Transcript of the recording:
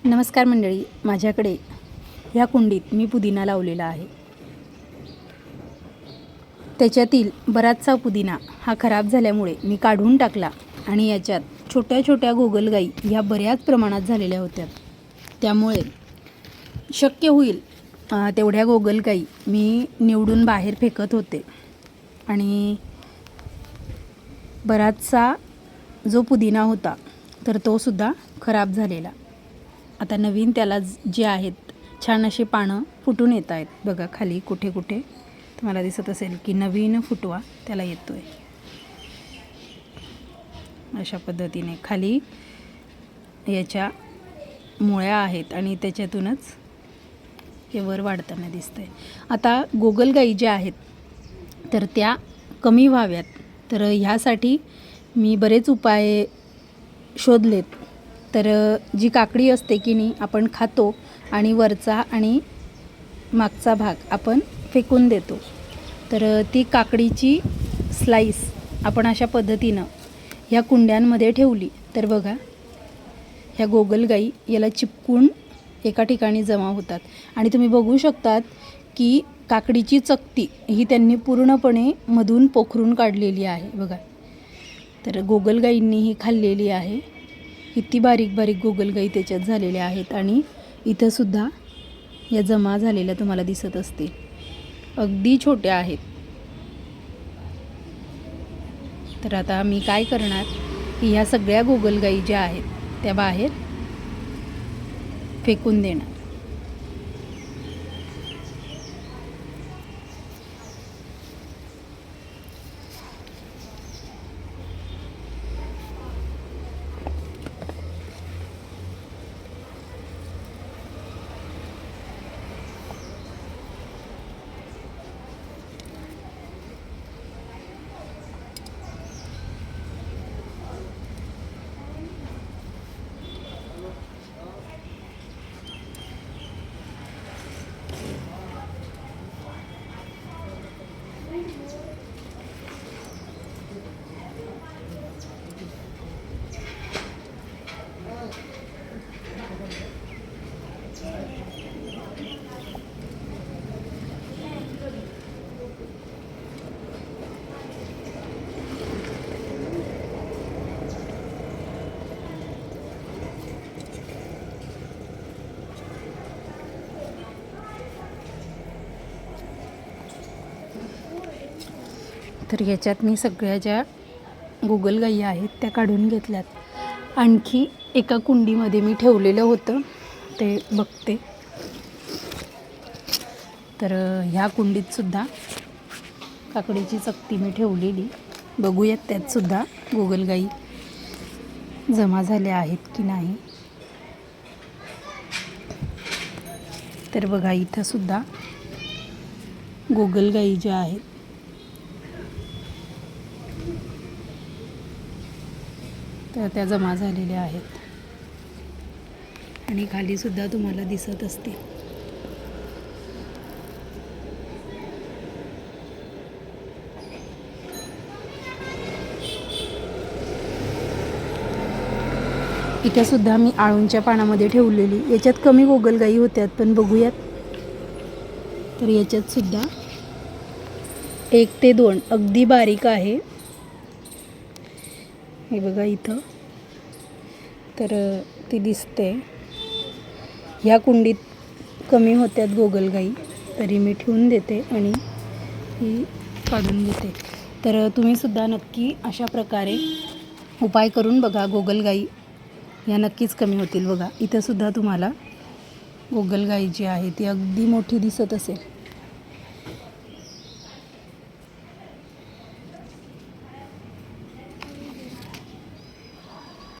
नमस्कार मंडळी, माझ्याकडे ह्या कुंडीत मी पुदिना लावलेला आहे. त्याच्यातील बराचसा पुदिना हा खराब झाल्यामुळे मी काढून टाकला आणि याच्यात छोट्या छोट्या गोगलगाई ह्या बऱ्याच प्रमाणात झालेल्या होत्या. त्यामुळे शक्य होईल तेवढ्या गोगलगाई मी निवडून बाहेर फेकत होते आणि बराचसा जो पुदिना होता तर तो सुद्धा खराब झालेला. आता नवीन त्याला जे आहेत छान असे पानं फुटून येत आहेत. बघा खाली कुठे कुठे तुम्हाला दिसत असेल की नवीन फुटवा त्याला येतो आहे. अशा पद्धतीने खाली याच्या मुळ्या आहेत आणि त्याच्यातूनच हे वर वाढताना दिसतंय. आता गोगलगाई ज्या आहेत तर त्या कमी व्हाव्यात, तर ह्यासाठी मी बरेच उपाय शोधलेत. तर जी काकडी असते की नाही आपण खातो आणि वरचा आणि मागचा भाग आपण फेकून देतो. तर ती काकडीची स्लाईस आपण अशा पद्धतीनं ह्या कुंड्यांमध्ये ठेवली तर बघा ह्या गोगलगाई याला चिपकून एका ठिकाणी जमा होतात. आणि तुम्ही बघू शकतात की काकडीची चकती ही त्यांनी पूर्णपणे मधून पोखरून काढलेली आहे बघा. तर गोगलगाईंनी ही खाल्लेली आहे. किती बारीक बारीक गोगलगाई त्याच्यात झालेल्या आहेत आणि इथंसुद्धा या जमा झालेल्या तुम्हाला दिसत असतील. अगदी छोट्या आहेत. तर आता मी काय करणार की ह्या सगळ्या गोगलगाई ज्या आहेत त्या बाहेर फेकून देणार. तर याच्यात मी सगळ्या ज्या गोगलगाई आहेत त्या काढून घेतल्यात. आणखी एका कुंडीमध्ये मी ठेवलेलं होतं ते बघते. तर ह्या कुंडीतसुद्धा काकडीची चकती मी ठेवलेली. बघूयात त्यातसुद्धा गोगलगाई जमा झाल्या आहेत की नाही. तर बघा इथंसुद्धा गोगलगाई ज्या आहेत तर त्या जमा झालेल्या आहेत आणि खालीसुद्धा तुम्हाला दिसत असतील. इथंसुद्धा मी आळूंच्या पानामध्ये ठेवलेली. याच्यात कमी गोगलगाई होत्यात पण बघूयात. तर याच्यातसुद्धा 1 ते 2 अगदी बारीक आहे. हे बघा इथं तर ती दिसते. ह्या कुंडीत कमी होत्यात गोगलगाई तरी मी ठेवून देते आणि ही काढून घेते. तर तुम्हीसुद्धा नक्की अशा प्रकारे उपाय करून बघा. गोगलगाई या नक्कीच कमी होतील. बघा इथंसुद्धा तुम्हाला गोगलगाई जी आहे ती अगदी मोठी दिसत असेल.